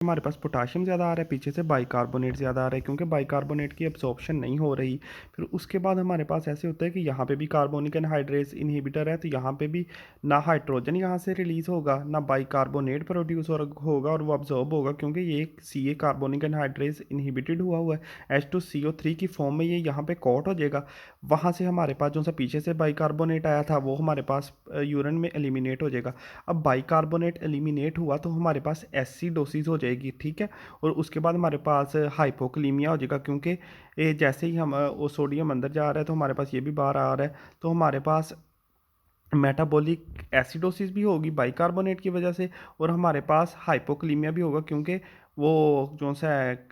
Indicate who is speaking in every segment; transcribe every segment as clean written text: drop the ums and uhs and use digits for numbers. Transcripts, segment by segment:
Speaker 1: हमारे पास पोटाशियम ज़्यादा आ रहा है, पीछे से बाइकार्बोनेट ज़्यादा आ रहा है क्योंकि बाइकार्बोनेट की एब्जॉर्प्शन नहीं हो रही। फिर उसके बाद हमारे पास ऐसे होता है कि यहाँ पे भी कार्बोनिक एनहाइड्रेस इनहिबिटर है, तो यहाँ पे भी ना हाइड्रोजन यहाँ से रिलीज़ होगा, ना बाइकार्बोनेट प्रोड्यूस होगा और वो अब्जॉर्ब होगा, क्योंकि ये सी ए कार्बोनिक एनहाइड्रेस इनहिबिटेड हुआ है। H2CO3 की फॉर्म में ये यहाँ पे कॉट हो जाएगा। वहाँ से हमारे पास जो सा पीछे से बाइकार्बोनेट आया था वो हमारे पास यूरिन में एलिमिनेट हो जाएगा। अब बाइकार्बोनेट एलिमिनेट हुआ तो हमारे पास एसिडोसिस हो जाएगी, ठीक है। और उसके बाद हमारे पास हाइपोक्लीमिया हो जाएगा, क्योंकि जैसे ही हम वो सोडियम अंदर जा रहा है तो हमारे पास ये भी बाहर आ रहा है, तो हमारे पास मेटाबॉलिक एसिडोसिस भी होगी बाइकार्बोनेट की वजह से, और हमारे पास हाइपोक्लीमिया भी होगा, क्योंकि वो जो सा है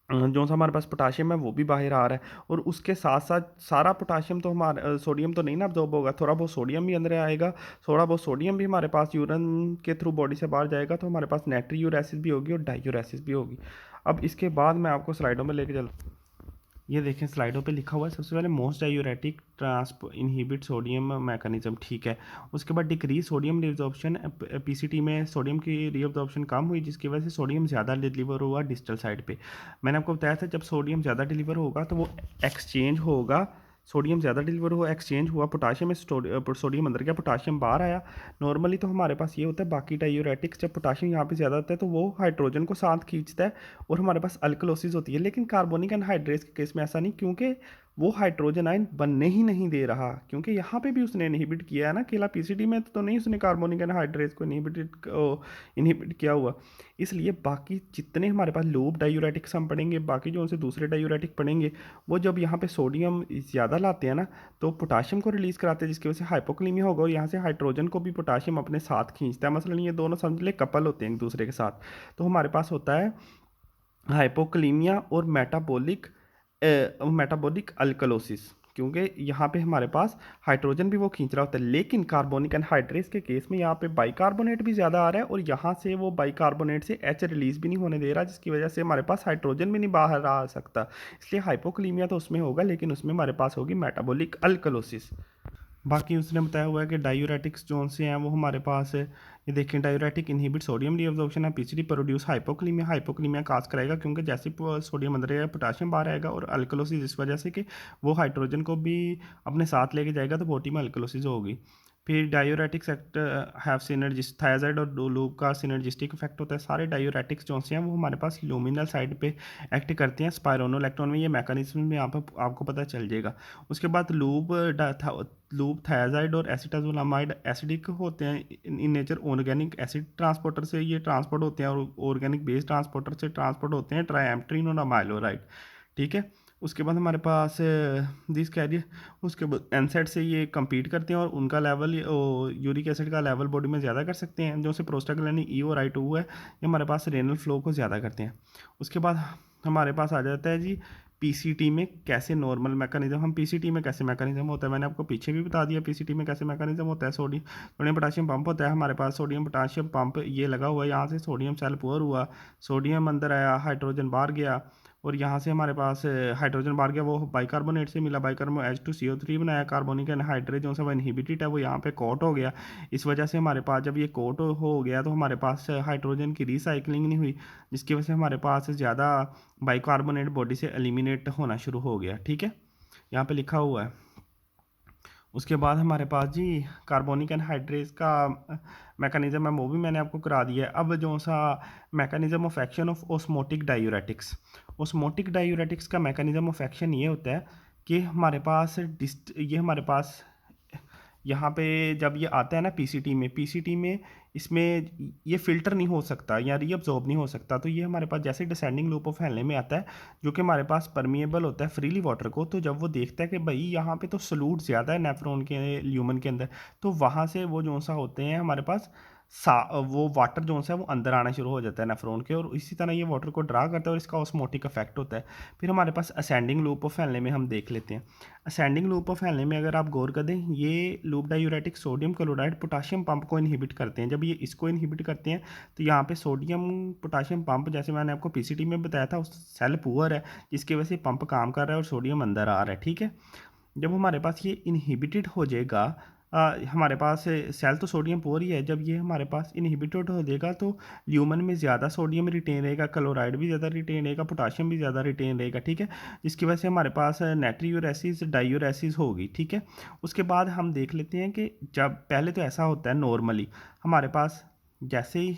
Speaker 1: जो सा हमारे पास पोटाशियम है वो भी बाहर आ रहा है। और उसके साथ साथ सारा पोटाशियम तो हमारा सोडियम तो नहीं ना अब्जॉर्ब होगा, थोड़ा बहुत सोडियम भी अंदर आएगा, थोड़ा बहुत सोडियम भी हमारे पास यूरिन के थ्रू बॉडी से बाहर जाएगा, तो हमारे पास नाइट्रिक भी होगी और डाइयूरेसिस भी होगी। अब इसके बाद मैं आपको स्लाइडों में लेके चल, ये देखें स्लाइडों पे लिखा हुआ है सबसे पहले most diuretic transport inhibit sodium mechanism, ठीक है। उसके बाद डिक्रीज सोडियम रिजॉर्प्शन, पीसीटी में सोडियम की रिअब्जॉर्प्शन कम हुई जिसकी वजह से सोडियम ज़्यादा डिलीवर हुआ डिस्टल साइड पे। मैंने आपको बताया था जब सोडियम ज़्यादा डिलीवर होगा तो वो एक्सचेंज होगा, सोडियम ज़्यादा डिलीवर हुआ, एक्सचेंज हुआ, पोटाशियम में सोडियम अंदर गया, पोटाशियम बाहर आया। नॉर्मली तो हमारे पास ये होता है बाकी डायूरेटिक्स, जब पोटाशियम यहाँ पे ज़्यादा होता है तो वो हाइड्रोजन को साथ खींचता है और हमारे पास अल्कलोसिस होती है। लेकिन कार्बोनिक एनहाइड्रेस के केस में ऐसा नहीं, क्योंकि वो हाइड्रोजन आयन बनने ही नहीं दे रहा, क्योंकि यहाँ पे भी उसने इनहिबिट किया है ना, अकेला पीसीडी में तो नहीं उसने कार्बोनिक एनहाइड्रेस को इनहिबिट किया हुआ। इसलिए बाकी जितने हमारे पास लूप डायूरेटिक्स हम पढ़ेंगे, बाकी जो उनसे दूसरे डायूरेटिक पढ़ेंगे, वो जब यहाँ पे सोडियम ज़्यादा लाते हैं ना तो पोटाशियम को रिलीज़ कराते हैं, जिसकी वजह से हाइपोक्लीमिया होगा और यहाँ से हाइड्रोजन को भी पोटाशियम अपने साथ खींचता है। मसलन ये दोनों समझ ले कपल होते हैं एक दूसरे के साथ, तो हमारे पास होता है हाइपोक्लीमिया और मेटाबॉलिक अल्कलोसिस, क्योंकि यहाँ पे हमारे पास हाइड्रोजन भी वो खींच रहा होता है। लेकिन कार्बोनिक एनहाइड्रेस के केस में यहाँ पे बाइकार्बोनेट भी ज़्यादा आ रहा है और यहाँ से वो बाइकार्बोनेट से एच रिलीज भी नहीं होने दे रहा, जिसकी वजह से हमारे पास हाइड्रोजन भी नहीं बाहर आ सकता। इसलिए हाइपोक्लीमिया तो उसमें होगा, लेकिन उसमें हमारे पास होगी मेटाबॉलिक अल्कलोसिस। बाकी उसने बताया हुआ है कि डायूरेटिक्स जो से हैं वो हमारे पास है, ये देखें डायूरेटिक इनहिबिट सोडियम रीअब्जॉर्प्शन है, पीसीडी प्रोड्यूस हाइपोक्लीमिया, हाइपोक्लीमिया काज कराएगा क्योंकि जैसे सोडियम अंदर आएगा पोटाशियम बाहर आएगा, और अल्कलोसिस इस वजह से कि वो हाइड्रोजन को भी अपने साथ लेके जाएगा तो बॉडी में अल्कलोसिस होगी। फिर diuretics act have synergids, thyroid और लूप का सिनर्जिस्टिक इफेक्ट होता है। सारे डायूरेटिक्स जो से हैं वो हमारे पास लूमिनल साइड पे एक्ट करते हैं स्पायरोनोलैक्टोन में, ये मैकेनिज्म में यहाँ पर आपको पता चल जाएगा। उसके बाद लूप थायराइड और एसिटाजोलामाइड एसिडिक होते हैं in nature, organic acid transporter से ये ट्रांसपोर्ट होते हैं और ऑर्गेनिक बेस ट्रांसपोर्टर से ट्रांसपोर्ट होते हैं ट्राइएम्प्ट्रीन और अमाइलोराइड, ठीक है। उसके बाद हमारे पास दिस कैरियर, उसके बाद एनसेड से ये compete करते हैं और उनका लेवल यूरिक एसिड का लेवल बॉडी में ज़्यादा कर सकते हैं, जो से प्रोस्टाग्लैंडिन ई और I2 है ये हमारे पास रेनल फ्लो को ज़्यादा करते हैं। उसके बाद हमारे पास आ जाता है जी पीसीटी में कैसे नॉर्मल मैकेनिज्म, हम पीसीटी में कैसे मैकेनिज्म होता है मैंने आपको पीछे भी बता दिया। पीसीटी में कैसे मैकेनिज्म होता है, सोडियम पोटाशियम पंप होता है हमारे पास, सोडियम पोटाशियम पंप ये लगा हुआ है, यहाँ से सोडियम सेल पुअर हुआ, सोडियम अंदर आया, हाइड्रोजन बाहर गया, और यहाँ से हमारे पास हाइड्रोजन बाहर गया, वो बाइकार्बोनेट से मिला, बाइकार्बोनेट H2CO3 बनाया, कार्बोनिक एनहाइड्रेट जो सा वो इनहिबिटेड है वो यहाँ पे कोट हो गया। इस वजह से हमारे पास जब ये कोट हो गया तो हमारे पास हाइड्रोजन की रिसाइकलिंग नहीं हुई, जिसकी वजह से हमारे पास ज़्यादा बाइकार्बोनेट बॉडी से एलिमिनेट होना शुरू हो गया, ठीक है, यहाँ पे लिखा हुआ है। उसके बाद हमारे पास जी कार्बोनिक एनहाइड्रेस का मैकेनिज्म है वो भी मैंने आपको करा दिया है। अब जो सा mechanism of action of osmotic diuretics, osmotic diuretics का मैकेनिज्म ऑफ एक्शन ये होता है कि हमारे पास ये हमारे पास यहाँ पे जब ये आता है ना पीसीटी में इसमें ये फ़िल्टर नहीं हो सकता या रीअब्जॉर्ब नहीं हो सकता, तो ये हमारे पास जैसे डिसेंडिंग लूप ऑफ हेनले में आता है जो कि हमारे पास परमिएबल होता है फ्रीली वाटर को, तो जब वो देखता है कि भाई यहाँ पे तो सलूट ज़्यादा है नेफ्रॉन के ल्यूमन के अंदर, तो वहाँ से वो जो सा होते हैं हमारे पास वो वाटर जो है वो अंदर आना शुरू हो जाता है नेफ्रॉन के, और इसी तरह ये वाटर को ड्रा करता है और इसका ऑस्मोटिक इफेक्ट होता है। फिर हमारे पास असेंडिंग लूप ऑफ हेनले में हम देख लेते हैं। असेंडिंग लूप ऑफ हेनले में अगर आप गौर कर दें, ये loop diuretic sodium chloride potassium pump को इनहिबिट करते हैं। जब ये इसको इनहिबिट करते हैं तो यहाँ पे सोडियम पोटाशियम पंप, जैसे मैंने आपको पीसीटी में बताया था, उस सेल पुअर है जिसकी वजह से पंप काम कर रहा है और सोडियम अंदर आ रहा है, ठीक है। जब हमारे पास ये इनहिबिटेड हो जाएगा हमारे पास सेल तो सोडियम पोर ही है, जब ये हमारे पास इनहिबिटेड हो जाएगा तो ल्यूमन में ज़्यादा सोडियम रिटेन रहेगा, क्लोराइड भी ज़्यादा रिटेन रहेगा, पोटाशियम भी ज़्यादा रिटेन रहेगा, ठीक है। जिसकी वजह से हमारे पास नाइट्रियूरेसिस डाइयूरेसिस होगी, ठीक है। उसके बाद हम देख लेते हैं कि जब पहले तो ऐसा होता है नॉर्मली हमारे पास, जैसे ही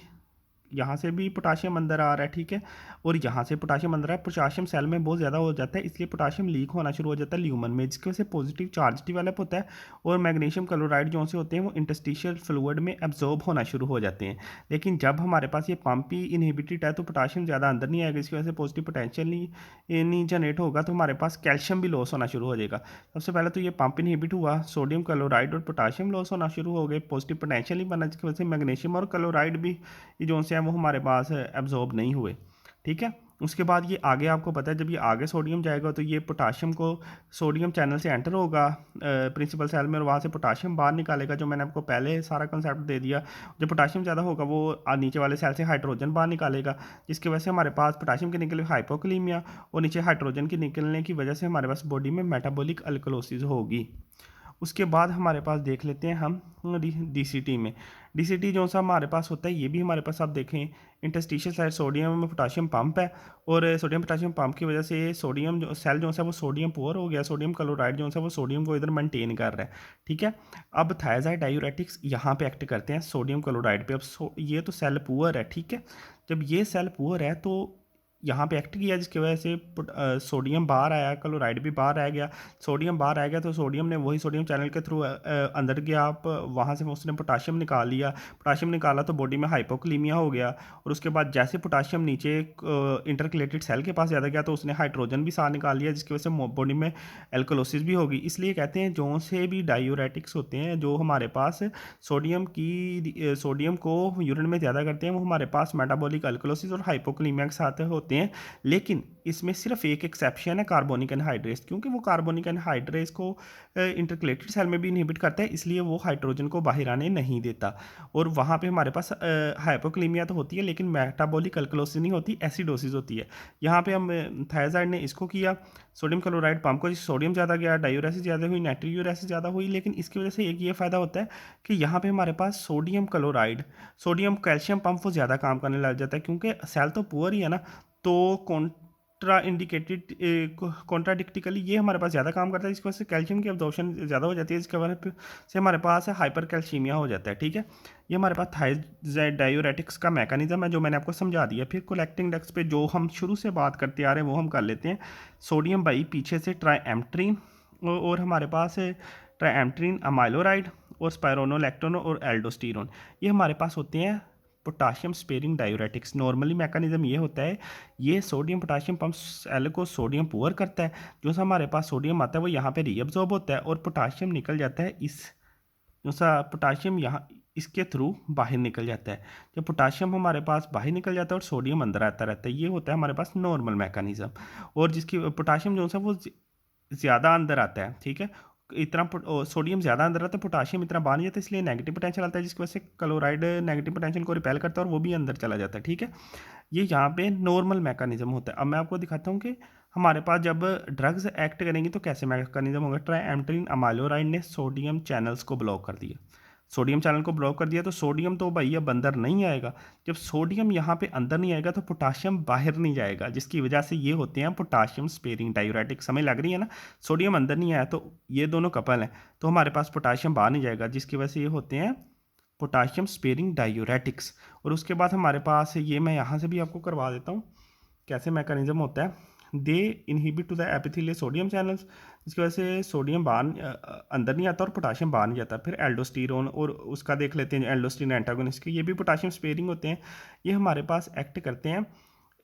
Speaker 1: यहाँ से भी पोटाशियम अंदर आ रहा है, ठीक है, और यहाँ से पोटाशियम अंदर है, पोटाशियम सेल में बहुत ज़्यादा हो जाता है, इसलिए पोटाशियम लीक होना शुरू हो जाता है ल्यूमन में, जिसकी वजह से पॉजिटिव चार्ज डेवलप होता है और मैग्नीशियम क्लोराइड जो से होते हैं वो इंटरस्टिशियल फ्लूइड में एब्जॉर्ब होना शुरू हो जाते हैं। लेकिन जब हमारे पास ये पंप ही इनहिबिटेड है तो पोटाशियम ज़्यादा अंदर नहीं आएगा, इसकी वजह से पॉजिटिव पोटेंशियल नहीं जनरेट होगा, तो हमारे पास कैल्शियम भी लॉस होना शुरू हो जाएगा। सबसे पहले तो ये पंप इनहिबिट हुआ, सोडियम क्लोराइड और पोटाशियम लॉस होना शुरू हो गए, पॉजिटिव पोटेंशियल नहीं बना, जिसकी वजह से मैग्नीशियम और क्लोराइड भी ये जो से हैं वो हमारे पास एब्जॉर्ब नहीं हुए, ठीक है। उसके बाद ये आगे आपको पता है जब ये आगे सोडियम जाएगा तो ये पोटाशियम को सोडियम चैनल से एंटर होगा प्रिंसिपल सेल में, और वहाँ से पोटाशियम बाहर निकालेगा, जो मैंने आपको पहले सारा कंसेप्ट दे दिया। जब पोटाशियम ज़्यादा होगा वो नीचे वाले सेल से हाइड्रोजन बाहर निकालेगा, जिसकी वजह से हमारे पास पोटाशियम के निकले हाइपोक्लीमिया और नीचे हाइड्रोजन के निकलने की वजह से हमारे पास बॉडी में मेटाबॉलिक अल्कलोसिस होगी। उसके बाद हमारे पास देख लेते हैं हम डीसीटी में। डीसीटी जो सा हमारे पास होता है ये भी हमारे पास आप देखें इंटरस्टिशियल साइड सोडियम में पोटाशियम पंप है, और सोडियम पोटाशियम पंप की वजह से सोडियम जो सेल जो है वो सोडियम पुअर हो गया, सोडियम क्लोराइड जो है वो सोडियम को इधर मेंटेन कर रहा है, ठीक है। अब थायजाइड डायूरेटिक्स यहाँ पे एक्ट करते हैं सोडियम क्लोराइड पे। अब ये तो सेल पुअर है, ठीक है। जब ये सेल पुअर है तो यहाँ पे एक्ट किया, जिसकी वजह से सोडियम बाहर आया, क्लोराइड भी बाहर आ गया। सोडियम बाहर आ गया तो सोडियम ने वही सोडियम चैनल के थ्रू अंदर गया, आप वहाँ से उसने पोटाशियम निकाल लिया, पोटाशियम निकाला तो बॉडी में हाइपोक्लीमिया हो गया, और उसके बाद जैसे पोटाशियम नीचे इंटरकलेटेड सेल के पास ज़्यादा गया तो उसने हाइड्रोजन भी साथ निकाल लिया, जिसकी वजह से बॉडी में एल्कोलोसिस भी होगी। इसलिए कहते हैं जो से भी डायूरेटिक्स होते हैं जो हमारे पास सोडियम को यूरिन में ज़्यादा करते हैं, वो हमारे पास मेटाबॉलिक अल्कलोसिस और हाइपोक्लीमिया के साथ होते हैं। लेकिन इसमें सिर्फ एक एक्सेप्शन है, कार्बोनिक एनहाइड्रेस, क्योंकि वो कार्बोनिक एनहाइड्रेस को इंटरकलेटेड सेल में भी इनहिबिट करता है, इसलिए वो हाइड्रोजन को बाहर आने नहीं देता, और वहाँ पे हमारे पास हाइपोक्लीमिया तो होती है लेकिन मेटाबॉलिक अल्कलोसिस नहीं होती, एसिडोसिस होती है। यहाँ पे हम थायजाइड ने इसको किया, सोडियम क्लोराइड पंप को सोडियम ज़्यादा गया, डायूरेसिस ज़्यादा हुई, नाइट्रियूरेसिस ज़्यादा हुई, लेकिन इसकी वजह से एक ये फ़ायदा होता है कि यहाँ पे हमारे पास sodium chloride sodium calcium pump वो ज़्यादा काम करने लग जाता है, क्योंकि सेल तो पुअर ही है ना, तो कॉन्ट्राडिक्टिकली ये हमारे पास ज़्यादा काम करता है, जिसकी वजह से कैल्शियम की अब्जॉर्प्शन ज़्यादा हो जाती है, जिसके वजह से हमारे पास हाइपर कैल्शीमिया हो जाता है, ठीक है। ये हमारे पास थायजाइड डायूरेटिक्स का मैकेनिज्म है जो मैंने आपको समझा दिया। फिर कोलेक्टिंग डक्ट्स पे जो हम शुरू से बात करते आ रहे हैं वो हम कर लेते हैं। सोडियम बाई पीछे से ट्राइएम्प्ट्रीन, और हमारे पास ट्राइएम्प्ट्रीन अमाइलोराइड और स्पाइरोनोलैक्टोन और एल्डोस्टीरोन, ये हमारे पास होते हैं potassium sparing diuretics. Normally mechanism ये होता है, ये सोडियम पोटाशियम पंप सेल को सोडियम पुअर करता है, जो सा हमारे पास सोडियम आता है वो यहाँ पे रीअब्जॉर्ब होता है और पोटाशियम निकल जाता है, इस जो सा पोटाशियम यहाँ इसके थ्रू बाहर निकल जाता है। जब पोटाशियम हमारे पास बाहर निकल जाता है और सोडियम अंदर आता रहता है, ये होता है हमारे पास नॉर्मल मैकेनिज्म। और जिसकी पोटाशियम जो सा वो ज़्यादा अंदर आता है, ठीक है, इतना सोडियम ज़्यादा अंदर आता है, पोटाशियम इतना बाहर नहीं जाता, इसलिए नेगेटिव पोटेंशियल आता है, जिसकी वजह से क्लोराइड नेगेटिव पोटेंशियल को रिपेल करता है और वो भी अंदर चला जाता है, ठीक है। ये यहाँ पे नॉर्मल मैकेनिज्म होता है। अब मैं आपको दिखाता हूँ कि हमारे पास जब ड्रग्स एक्ट करेंगी तो कैसे मैकेनिज्म होगा। ट्राइएम्प्ट्रीन अमाइलोराइड ने सोडियम चैनल्स को ब्लॉक कर दिया, सोडियम चैनल को ब्लॉक कर दिया तो सोडियम तो भाई अब अंदर नहीं आएगा। जब सोडियम यहाँ पे अंदर नहीं आएगा तो पोटाशियम बाहर नहीं जाएगा, जिसकी वजह से ये होते हैं पोटाशियम स्पेयरिंग डायूरेटिक। समझ लग रही है ना, सोडियम अंदर नहीं आया तो ये दोनों कपल हैं, तो हमारे पास पोटाशियम बाहर नहीं जाएगा, जिसकी वजह से ये होते हैं पोटाशियम स्पेयरिंग डायूरेटिक्स। और उसके बाद हमारे पास ये मैं यहाँ से भी आपको करवा देता हूँ कैसे मैकेनिज्म होता है। They inhibit to the epithelial sodium channels, जिसकी वजह से सोडियम बाहर अंदर नहीं आता और पोटाशियम बाहर नहीं जाता। फिर एल्डोस्टीरोन, और उसका देख लेते हैं एल्डोस्टीरोन एंटागोनिस्ट के, ये भी पोटाशियम स्पेयरिंग होते हैं। ये हमारे पास एक्ट करते हैं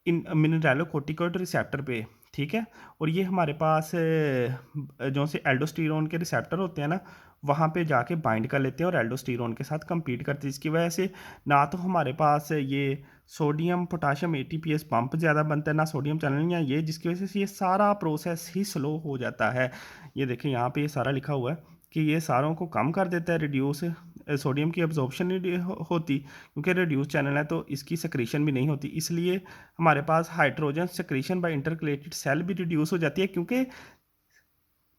Speaker 1: इन मिनरलोकोर्टिकॉइड रिसेप्टर पे, ठीक है। और ये हमारे पास जो से एल्डोस्टीरोन के रिसेप्टर होते हैं ना, वहाँ पे जाके बाइंड कर लेते हैं और एल्डोस्टीरोन के साथ compete करते हैं, जिसकी वजह से ना तो हमारे पास ये सोडियम पोटाशियम एटीपीएस पंप ज़्यादा बनता है, ना सोडियम चैनल या ये, जिसकी वजह से ये सारा प्रोसेस ही स्लो हो जाता है। ये देखें यहाँ पे ये सारा लिखा हुआ है कि ये सारों को कम कर देता है, रिड्यूस सोडियम की अब्जॉर्प्शन नहीं होती, क्योंकि रिड्यूस चैनल है तो इसकी सक्रीशन भी नहीं होती, इसलिए हमारे पास hydrogen secretion by intercalated cell भी रिड्यूस हो जाती है, क्योंकि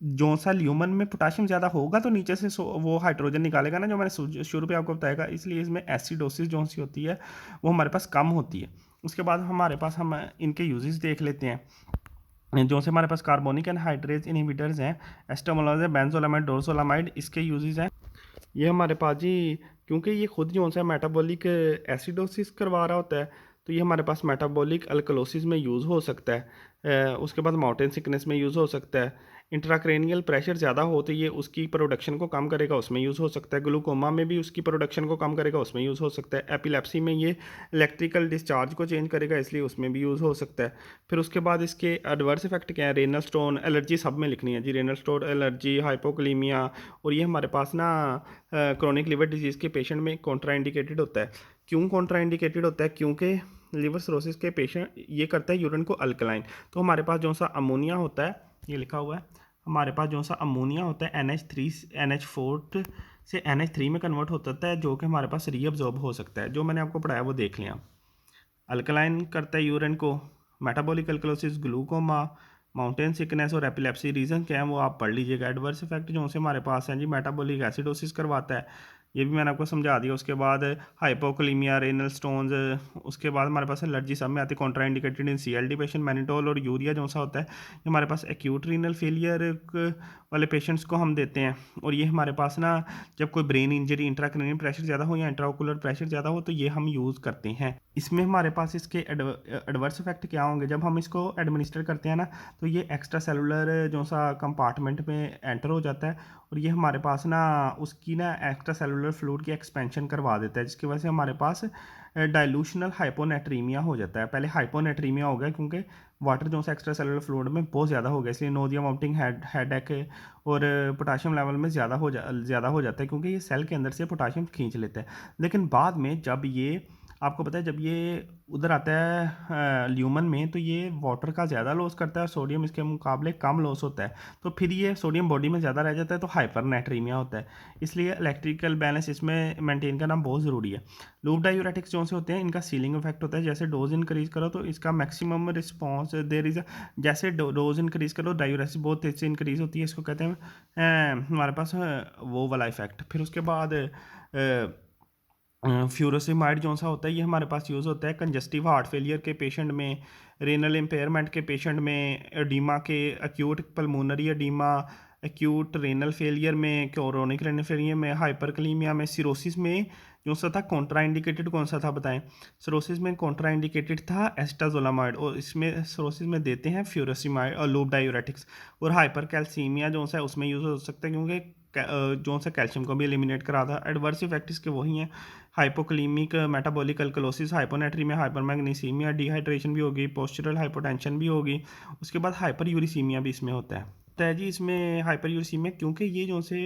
Speaker 1: जो सा ल्यूमन में पोटाशियम ज़्यादा होगा तो नीचे से वो हाइड्रोजन निकालेगा ना, जो मैंने शुरू पे आपको बताया, इसलिए इसमें एसिडोसिस जो सी होती है वो हमारे पास कम होती है। उसके बाद हमारे पास हम इनके यूजेस देख लेते हैं। जो से हमारे पास कार्बोनिक एनहाइड्रेज इनहिबिटर्स हैं, एस्टामोलाज है, बेंजोलामाइड, डोरसोलामाइड, इसके यूजेस हैं। ये हमारे पास जी, क्योंकि ये खुद जो सा मेटाबॉलिक एसिडोसिस करवा रहा होता है, तो ये हमारे पास मेटाबॉलिक अल्कलोसिस में यूज़ हो सकता है। उसके बाद माउंटेन सिकनेस में यूज़ हो सकता है। इंट्राक्रेनियल प्रेशर ज़्यादा हो तो ये उसकी प्रोडक्शन को कम करेगा, उसमें यूज़ हो सकता है। ग्लूकोमा में भी उसकी प्रोडक्शन को कम करेगा, उसमें यूज़ हो सकता है। एपिलेप्सी में ये इलेक्ट्रिकल डिस्चार्ज को चेंज करेगा, इसलिए उसमें भी यूज़ हो सकता है। फिर उसके बाद इसके एडवर्स इफेक्ट क्या है, रेनल स्टोन एलर्जी सब में लिखनी है जी, रेनल स्टोन एलर्जी, हाइपोक्लीमिया, और ये हमारे पास ना क्रोनिक लिवर डिजीज़ के पेशेंट में कॉन्ट्राइंडिकेटेड होता है। क्यों कॉन्ट्राइंडिकेटेड होता है? क्योंकि लिवर सिरोसिस के पेशेंट ये करता है यूरिन को अल्कलाइन। तो हमारे पास जो सा अमोनिया होता है, ये लिखा हुआ है, हमारे पास जो सा अमोनिया होता है NH3 NH4 से NH3 में कन्वर्ट होता है, जो कि हमारे पास रीअब्जॉर्ब हो सकता है। जो मैंने आपको पढ़ाया वो देख लिया। अल्कलाइन करता है यूरिन को, metabolic alkalosis, glaucoma, mountain sickness और एपिलेप्सी। रीज़न क्या है वो आप पढ़ लीजिएगा। एडवर्स इफेक्ट जो से हमारे पास हैं जी, मेटाबॉलिक एसिडोसिस करवाता है, ये भी मैंने आपको समझा दिया। उसके बाद हाइपोक्लीमिया, रेनल स्टोन्स, उसके बाद हमारे पास एलर्जी सब में आती है। Contraindicated in CLD patient, mannitol और यूरिया जो सा होता है, ये हमारे पास एक्यूट रीनल फेलियर वाले पेशेंट्स को हम देते हैं। और ये हमारे पास ना जब कोई ब्रेन इंजरी, इंट्राक्रेनियल प्रेशर ज़्यादा हो या इंट्राओकुलर प्रेशर ज़्यादा हो, तो ये हम यूज़ करते हैं। इसमें हमारे पास इसके एडवर्स इफेक्ट क्या होंगे, जब हम इसको एडमिनिस्टर करते हैं ना, तो ये एक्स्ट्रा सेलुलर जो सा कंपार्टमेंट में एंटर हो जाता है, और ये हमारे पास ना उसकी ना एक्स्ट्रा सेलुलर फ्लूइड की एक्सपेंशन करवा देता है, जिसकी वजह से हमारे पास डाइल्यूशनल हाइपोनेट्रीमिया हो जाता है। पहले हाइपोनेट्रीमिया हो गया क्योंकि वाटर जो सा एक्स्ट्रा सेलुलर फ्लूइड में बहुत ज़्यादा हो गया, इसलिए नोजिया, वोमिटिंग, हेडेक और पोटाशियम लेवल में ज़्यादा हो जाता है, क्योंकि ये सेल के अंदर से पोटाशियम खींच लेता है। लेकिन बाद में जब ये आपको पता है, जब ये उधर आता है ल्यूमन में, तो ये वाटर का ज़्यादा लॉस करता है और सोडियम इसके मुकाबले कम लॉस होता है, तो फिर ये सोडियम बॉडी में ज़्यादा रह जाता है, तो हाइपरनेट्रीमिया होता है। इसलिए इलेक्ट्रिकल बैलेंस इसमें मेंटेन करना बहुत ज़रूरी है। लूप डायूरेटिक्स जो से होते हैं, इनका सीलिंग इफेक्ट होता है। जैसे डोज इंक्रीज करो तो इसका मैक्सिमम रिस्पॉन्स देर इज़, जैसे डोज इंक्रीज करो डायूरेसिस बहुत तेज़ से इंक्रीज होती है, इसको कहते हैं हमारे पास वो वाला इफेक्ट। फिर उसके बाद फ्यूरोसिमाइड जो सा होता है, ये हमारे पास यूज़ होता है कंजस्टिव हार्ट फेलियर के पेशेंट में, रेनल इम्पेयरमेंट के पेशेंट में, एडीमा के, acute pulmonary oedema, acute renal failure में, क्रोनिक रेनल फेलियर में, हाइपरकलीमिया में, सिरोसिस में जो सा था कॉन्ट्राइंडिकेटेड कौन सा था बताएं? सिरोसिस में कॉन्ट्राइंडिकेटेड था एस्टाजोलामाइड, और इसमें सिरोसिस में देते हैं फ्यूरोसिमाइड और लूप डायूरेटिक्स। और हाइपरकैल्सीमिया जो सा है उसमें यूज़ हो सकता है, क्योंकि जो सा कैल्शियम को भी एलिमिनेट करा था। एडवर्स इफेक्ट इसके वही हैं, हाइपोक्लीमिक मेटाबॉलिक अल्कलोसिस, हाइपोनेट्रीमिया, हाइपरमैग्नीसीमिया, डिहाइड्रेशन भी होगी, पोस्चरल हाइपोटेंशन भी होगी। उसके बाद हाइपर यूरिसीमिया भी इसमें होता है जी। इसमें हाइपर यूरिसीमिया क्योंकि ये जो से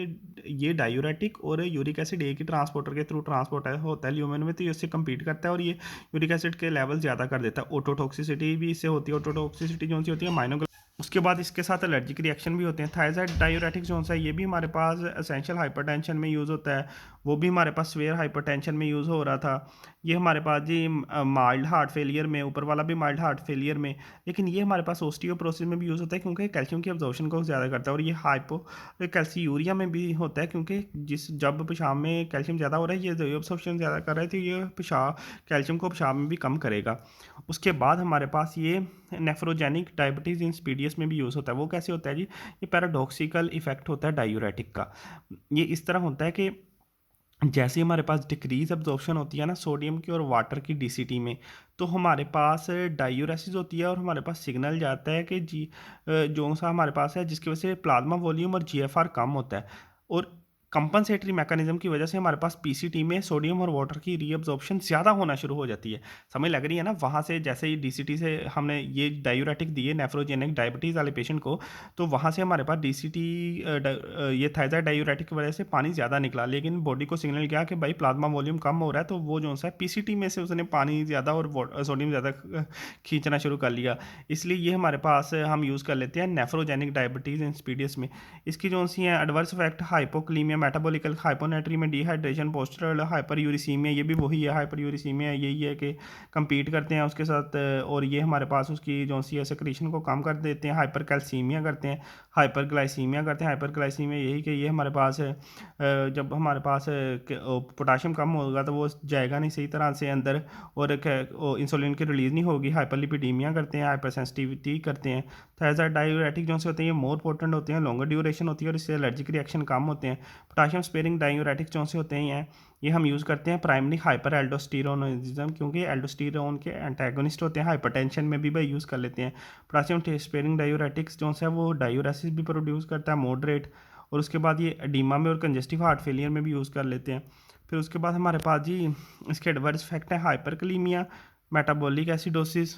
Speaker 1: ये डायूरेटिक और यूरिक एसिड एक ही ट्रांसपोर्टर के थ्रू ट्रांसपोर्ट होता है ल्यूमेन में, तो ये इससे कम्पीट करता है और ये यूरिक एसिड के लेवल ज़्यादा कर देता है। ओटोटॉक्सिसिटी भी इससे होती है। ओटोटॉक्सिसिटी जो सी होती है माइनो। उसके बाद इसके साथ एलर्जिक रिएक्शन भी होते हैं। थायराइड डायूरेटिक जो सा है, ये भी हमारे पास एसेंशियल हाइपरटेंशन में यूज़ होता है, वो भी हमारे पास स्वेयर हाइपरटेंशन में यूज़ हो रहा था। ये हमारे पास जी माइल्ड हार्ट फेलियर में, ऊपर वाला भी माइल्ड हार्ट फेलियर में, लेकिन ये हमारे पास ओस्टियोपोरोसिस में भी यूज़ होता है, क्योंकि कैल्शियम की अब्जॉर्प्शन को ज़्यादा करता है। और ये हाइपो कैल्सियूरिया में भी होता है, क्योंकि जब पेशाब में कैल्शियम ज़्यादा हो रहा है, ये रीअब्सॉर्प्शन ज़्यादा कर रहा है, तो ये पेशाब कैल्शियम को पेशाब में भी कम करेगा। उसके बाद हमारे पास ये नेफ्रोजेनिक डायबिटीज़ इंसिपिडियस में भी यूज़ होता है। वो कैसे होता है जी? ये पैराडॉक्सिकल इफेक्ट होता है डायूरेटिक का। ये इस तरह होता है कि जैसे हमारे पास डिक्रीज अब्जॉर्प्शन होती है ना सोडियम की और वाटर की DCT में, तो हमारे पास डायूरेसिस होती है और हमारे पास सिग्नल जाता है कि जी जो सा हमारे पास है, जिसकी वजह से प्लाज्मा वॉल्यूम और GFR कम होता है। और कंपनसेटरी मैकेनिज्म की वजह से हमारे पास PCT में सोडियम और वाटर की रीअब्जॉर्प्शन ज़्यादा होना शुरू हो जाती है। समझ लग रही है ना? वहाँ से जैसे ही DCT से हमने ये डायूरेटिक दिए नेफ्रोजेनिक डायबिटीज़ वाले पेशेंट को, तो वहाँ से हमारे पास DCT ये थायराइड डायूरेटिक की वजह से पानी ज़्यादा निकला, लेकिन बॉडी को सिग्नल किया कि भाई प्लाज्मा वॉल्यूम कम हो रहा है, तो वो जो सा PCT में से उसने पानी ज़्यादा और सोडियम ज़्यादा खींचना शुरू कर लिया। इसलिए ये हमारे पास हम यूज़ कर लेते हैं नेफ्रोजेनिक डायबिटीज़ इंसिपिडियस में। इसकी जो सी हैं एडवर्स इफेक्ट हाइपोक्लीमिया मेटाबॉलिकल हाइपोनेट्री में डिहाइड्रेशन, पोस्चरल हाइपर यूरिसीमिया, ये भी वही है, हाइपर यूरिसीमिया यही है कि compete करते हैं उसके साथ, और ये हमारे पास उसकी जो सी है सेक्रेशन को कम कर देते हैं। हाइपर कैल्सीमिया करते हैं, हाइपर ग्लाइसीमिया करते हैं। हाइपर ग्लाइसीमिया यही कि ये हमारे पास जब हमारे पास पोटाशियम कम होगा तो वो जाएगा नहीं सही तरह से अंदर, और इंसुलिन की रिलीज़ नहीं होगी। हाइपरलिपिडीमिया करते हैं, हाइपर सेंसिटिविटी करते हैं। थायराइड डायूरेटिक जो से होते हैं ये मोर पोटेंट होते हैं, लॉन्गर ड्यूरेशन होती है और इससे एलर्जिक रिएक्शन कम होते हैं। पोटाशियम स्पेयरिंग डायूरेटिक जो से होते हैं ये हम यूज़ करते हैं प्राइमरी हाइपर एल्डोस्टेरोनिज्म, क्योंकि एल्डोस्टेरोन के एंटागोनिस्ट होते हैं। हाइपरटेंशन में भी भाई यूज़ कर लेते हैं। पोटाशियम स्पेयरिंग डायूरेटिक्स जो है वो डायूरेसिस भी प्रोड्यूस करता है मॉडरेट, और उसके बाद ये एडीमा में और कंजेस्टिव हार्ट फेलियर में भी यूज़ कर लेते हैं। फिर उसके बाद हमारे पास जी इसके एडवर्स इफेक्ट है हाइपरकलीमिया, मेटाबॉलिक एसिडोसिस,